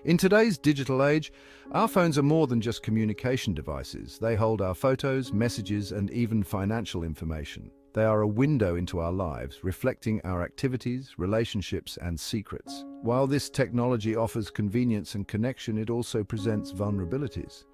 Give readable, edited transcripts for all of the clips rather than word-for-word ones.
In today's digital age, our phones are more than just communication devices. They hold our photos, messages, and even financial information. They are a window into our lives, reflecting our activities, relationships, and secrets. While this technology offers convenience and connection, it also presents vulnerabilities.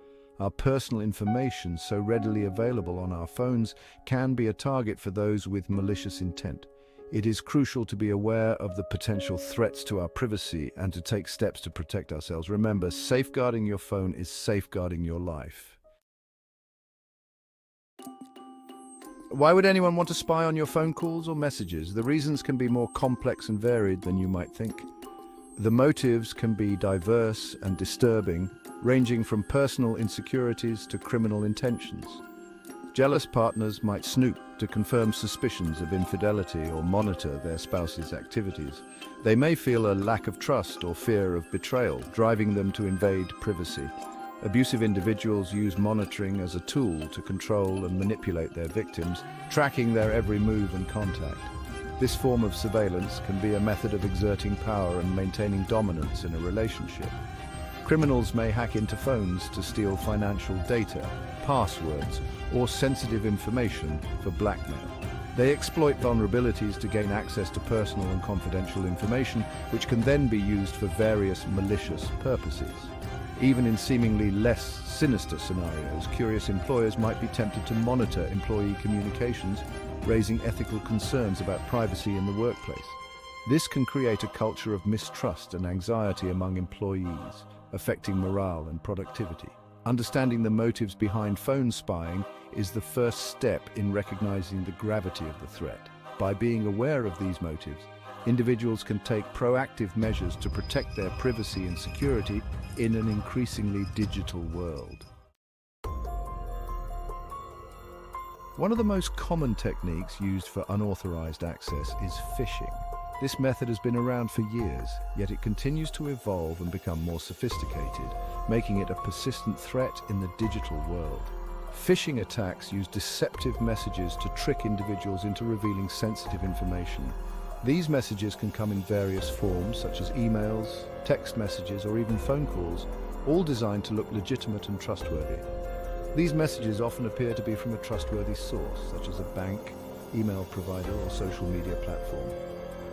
Our personal information, so readily available on our phones, can be a target for those with malicious intent. It is crucial to be aware of the potential threats to our privacy and to take steps to protect ourselves. Remember, safeguarding your phone is safeguarding your life. Why would anyone want to spy on your phone calls or messages? The reasons can be more complex and varied than you might think. The motives can be diverse and disturbing, ranging from personal insecurities to criminal intentions. Jealous partners might snoop to confirm suspicions of infidelity or monitor their spouse's activities. They may feel a lack of trust or fear of betrayal, driving them to invade privacy. Abusive individuals use monitoring as a tool to control and manipulate their victims, tracking their every move and contact. This form of surveillance can be a method of exerting power and maintaining dominance in a relationship. Criminals may hack into phones to steal financial data, passwords, or sensitive information for blackmail. They exploit vulnerabilities to gain access to personal and confidential information, which can then be used for various malicious purposes. Even in seemingly less sinister scenarios, curious employers might be tempted to monitor employee communications, raising ethical concerns about privacy in the workplace. This can create a culture of mistrust and anxiety among employees, affecting morale and productivity. Understanding the motives behind phone spying is the first step in recognizing the gravity of the threat. By being aware of these motives, individuals can take proactive measures to protect their privacy and security in an increasingly digital world. One of the most common techniques used for unauthorized access is phishing. This method has been around for years, yet it continues to evolve and become more sophisticated, making it a persistent threat in the digital world. Phishing attacks use deceptive messages to trick individuals into revealing sensitive information. These messages can come in various forms, such as emails, text messages, or even phone calls, all designed to look legitimate and trustworthy. These messages often appear to be from a trustworthy source, such as a bank, email provider, or social media platform.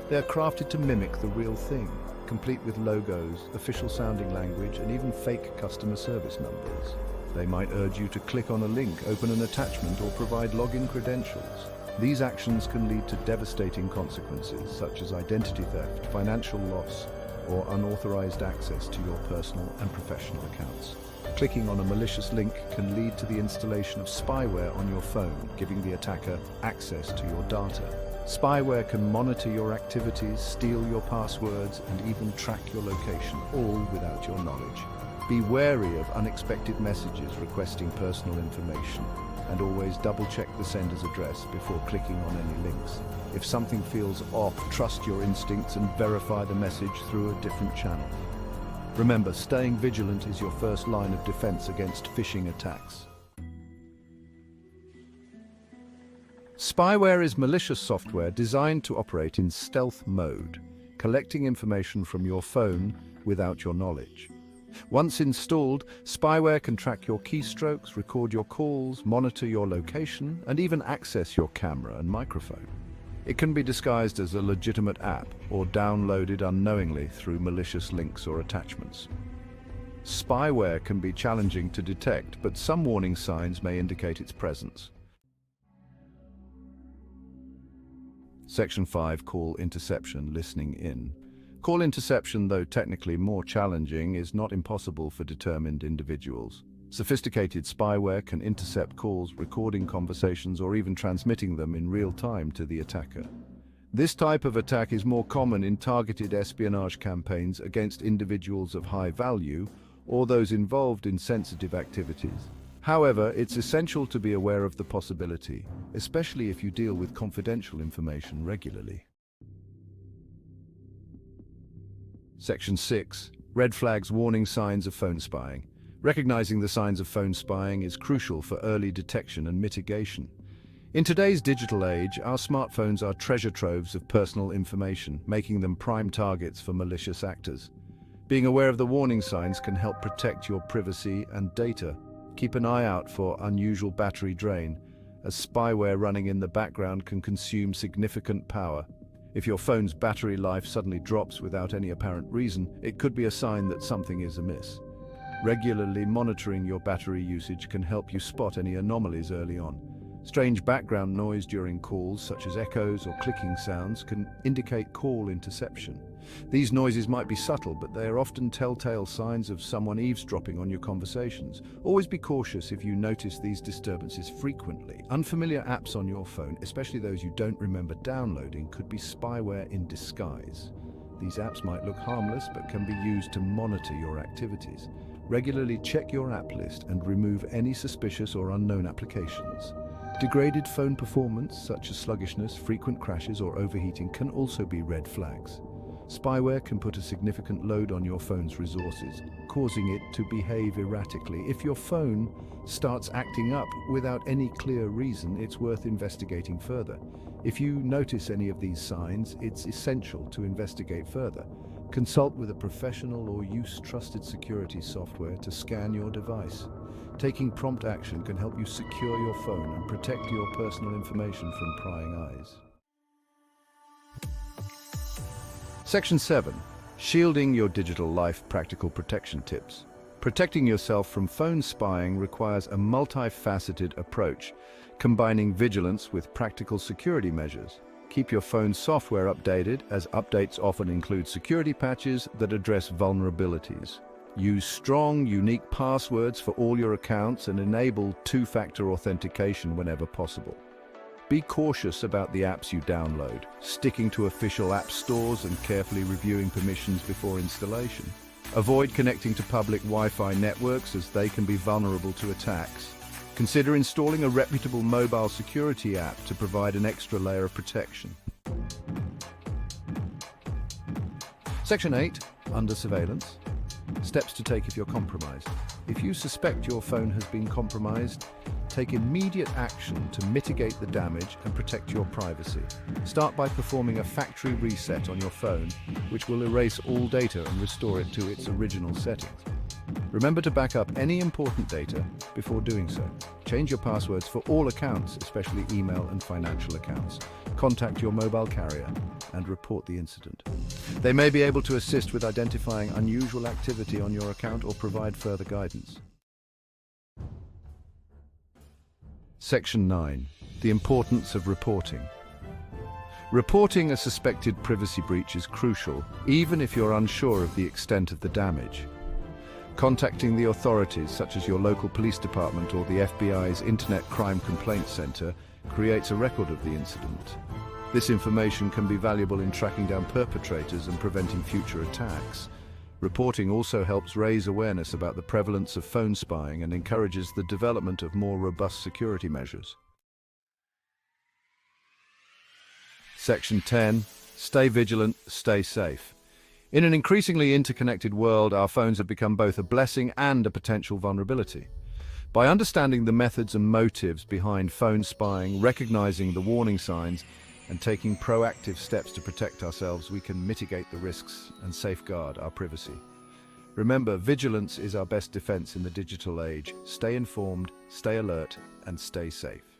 They are crafted to mimic the real thing, complete with logos, official-sounding language, and even fake customer service numbers. They might urge you to click on a link, open an attachment, or provide login credentials. These actions can lead to devastating consequences, such as identity theft, financial loss, or unauthorized access to your personal and professional accounts. Clicking on a malicious link can lead to the installation of spyware on your phone, giving the attacker access to your data. Spyware can monitor your activities, steal your passwords, and even track your location, all without your knowledge. Be wary of unexpected messages requesting personal information, and always double-check the sender's address before clicking on any links. If something feels off, trust your instincts and verify the message through a different channel. Remember, staying vigilant is your first line of defense against phishing attacks. Spyware is malicious software designed to operate in stealth mode, collecting information from your phone without your knowledge. Once installed, spyware can track your keystrokes, record your calls, monitor your location, and even access your camera and microphone. It can be disguised as a legitimate app or downloaded unknowingly through malicious links or attachments. Spyware can be challenging to detect, but some warning signs may indicate its presence. Section 5, Call Interception, Listening In. Call interception, though technically more challenging, is not impossible for determined individuals. Sophisticated spyware can intercept calls, recording conversations, or even transmitting them in real time to the attacker. This type of attack is more common in targeted espionage campaigns against individuals of high value or those involved in sensitive activities. However, it's essential to be aware of the possibility, especially if you deal with confidential information regularly. Section 6. Red flags, warning signs of phone spying. Recognizing the signs of phone spying is crucial for early detection and mitigation. In today's digital age, our smartphones are treasure troves of personal information, making them prime targets for malicious actors. Being aware of the warning signs can help protect your privacy and data. Keep an eye out for unusual battery drain, as spyware running in the background can consume significant power. If your phone's battery life suddenly drops without any apparent reason, it could be a sign that something is amiss. Regularly monitoring your battery usage can help you spot any anomalies early on. Strange background noise during calls, such as echoes or clicking sounds, can indicate call interception. These noises might be subtle, but they are often telltale signs of someone eavesdropping on your conversations. Always be cautious if you notice these disturbances frequently. Unfamiliar apps on your phone, especially those you don't remember downloading, could be spyware in disguise. These apps might look harmless, but can be used to monitor your activities. Regularly check your app list and remove any suspicious or unknown applications. Degraded phone performance, such as sluggishness, frequent crashes, or overheating, can also be red flags. Spyware can put a significant load on your phone's resources, causing it to behave erratically. If your phone starts acting up without any clear reason, it's worth investigating further. If you notice any of these signs, it's essential to investigate further. Consult with a professional or use trusted security software to scan your device. Taking prompt action can help you secure your phone and protect your personal information from prying eyes. Section 7. Shielding your digital life practical protection tips. Protecting yourself from phone spying requires a multifaceted approach, combining vigilance with practical security measures. Keep your phone's software updated, as updates often include security patches that address vulnerabilities. Use strong, unique passwords for all your accounts and enable two-factor authentication whenever possible. Be cautious about the apps you download, sticking to official app stores and carefully reviewing permissions before installation. Avoid connecting to public Wi-Fi networks, as they can be vulnerable to attacks. Consider installing a reputable mobile security app to provide an extra layer of protection. Section 8. Under surveillance. Steps to take if you're compromised. If you suspect your phone has been compromised, take immediate action to mitigate the damage and protect your privacy. Start by performing a factory reset on your phone, which will erase all data and restore it to its original settings. Remember to back up any important data before doing so. Change your passwords for all accounts, especially email and financial accounts. Contact your mobile carrier and report the incident. They may be able to assist with identifying unusual activity on your account or provide further guidance. Section 9. The importance of reporting. Reporting a suspected privacy breach is crucial, even if you're unsure of the extent of the damage. Contacting the authorities, such as your local police department or the FBI's Internet Crime Complaint Center, creates a record of the incident. This information can be valuable in tracking down perpetrators and preventing future attacks. Reporting also helps raise awareness about the prevalence of phone spying and encourages the development of more robust security measures. Section 10. Stay vigilant, stay safe. In an increasingly interconnected world, our phones have become both a blessing and a potential vulnerability. By understanding the methods and motives behind phone spying, recognizing the warning signs, and taking proactive steps to protect ourselves, we can mitigate the risks and safeguard our privacy. Remember, vigilance is our best defense in the digital age. Stay informed, stay alert, and stay safe.